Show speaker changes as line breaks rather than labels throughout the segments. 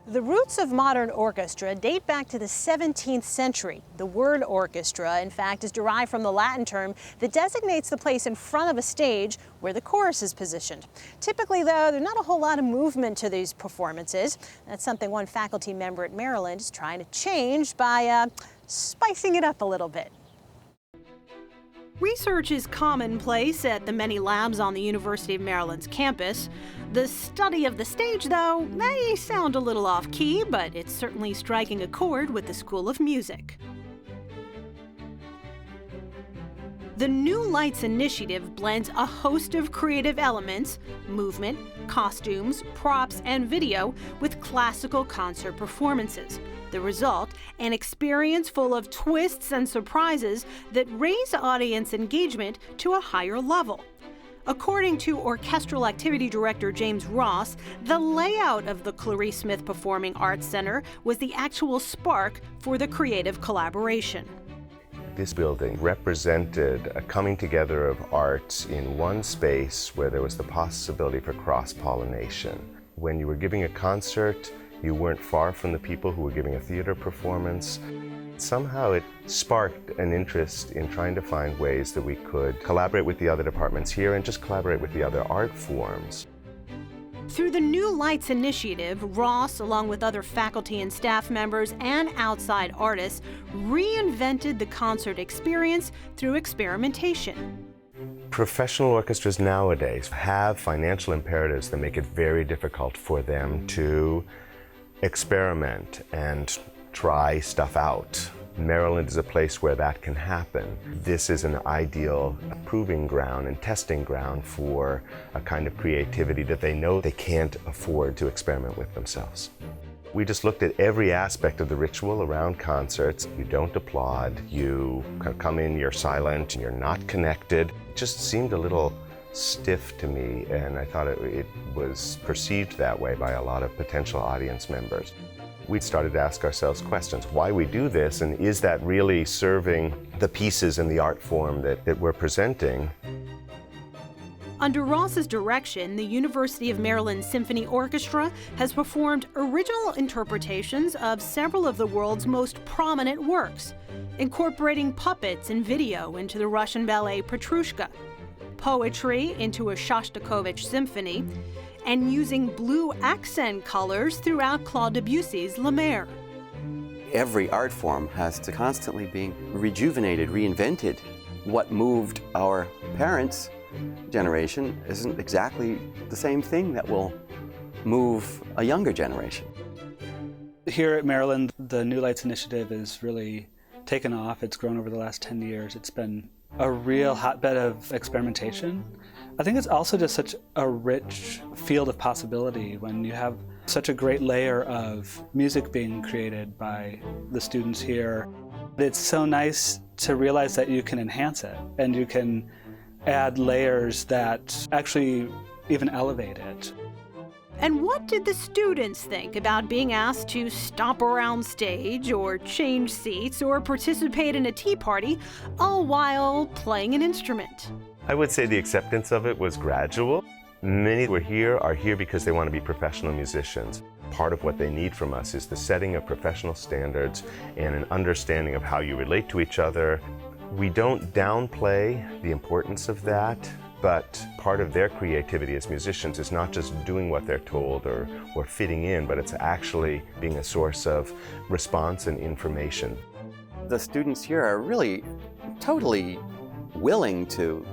The roots of modern orchestra date back to the 17th century. The word orchestra, in fact, is derived from the Latin term that designates the place in front of a stage where the chorus is positioned. Typically, though, there's not a whole lot of movement to these performances. That's something one faculty member at Maryland is trying to change by spicing it up a little bit. Research is commonplace at the many labs on the University of Maryland's campus. The study of the stage, though, may sound a little off-key, but it's certainly striking a chord with the School of Music. The New Lights Initiative blends a host of creative elements, movement, costumes, props, and video with classical concert performances. The result, an experience full of twists and surprises that raise audience engagement to a higher level. According to Orchestral Activity Director James Ross, the layout of the Clarice Smith Performing Arts Center was the actual spark for the creative collaboration.
This building represented a coming together of arts in one space where there was the possibility for cross-pollination. When you were giving a concert, you weren't far from the people who were giving a theater performance. Somehow it sparked an interest in trying to find ways that we could collaborate with the other departments here and just collaborate with the other art forms.
Through the New Lights Initiative, Ross, along with other faculty and staff members and outside artists, reinvented the concert experience through experimentation.
Professional orchestras nowadays have financial imperatives that make it very difficult for them to experiment and try stuff out. Maryland is a place where that can happen. This is an ideal proving ground and testing ground for a kind of creativity that they know they can't afford to experiment with themselves. We just looked at every aspect of the ritual around concerts. You don't applaud, you come in, you're silent, and you're not connected. It just seemed a little stiff to me, and I thought it was perceived that way by a lot of potential audience members. We started to ask ourselves questions. Why we do this, and is that really serving the pieces and the art form that we're presenting?
Under Ross's direction, the University of Maryland Symphony Orchestra has performed original interpretations of several of the world's most prominent works, incorporating puppets and video into the Russian ballet Petrushka, poetry into a Shostakovich symphony, and using blue accent colors throughout Claude Debussy's La Mer.
Every art form has to constantly be rejuvenated, reinvented. What moved our parents' generation isn't exactly the same thing that will move a younger generation.
Here at Maryland, the New Lights Initiative is really taken off. It's grown over the last 10 years. It's been a real hotbed of experimentation. I think it's also just such a rich field of possibility when you have such a great layer of music being created by the students here. It's so nice to realize that you can enhance it and you can add layers that actually even elevate it.
And what did the students think about being asked to stomp around stage or change seats or participate in a tea party, all while playing an instrument?
I would say the acceptance of it was gradual. Many who are here because they want to be professional musicians. Part of what they need from us is the setting of professional standards and an understanding of how you relate to each other. We don't downplay the importance of that, but part of their creativity as musicians is not just doing what they're told or fitting in, but it's actually being a source of response and information.
The students here are really totally willing to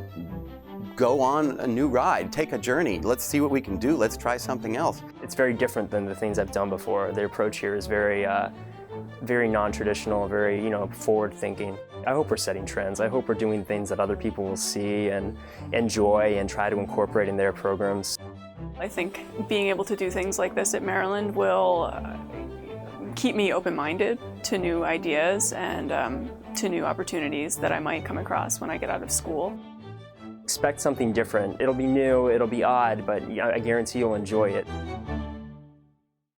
go on a new ride, take a journey. Let's see what we can do. Let's try something else.
It's very different than the things I've done before. The approach here is very non-traditional, very, forward-thinking. I hope we're setting trends. I hope we're doing things that other people will see and enjoy and try to incorporate in their programs.
I think being able to do things like this at Maryland will keep me open-minded to new ideas and to new opportunities that I might come across when I get out of school.
Expect something different. It'll be new, it'll be odd, but I guarantee you'll enjoy it.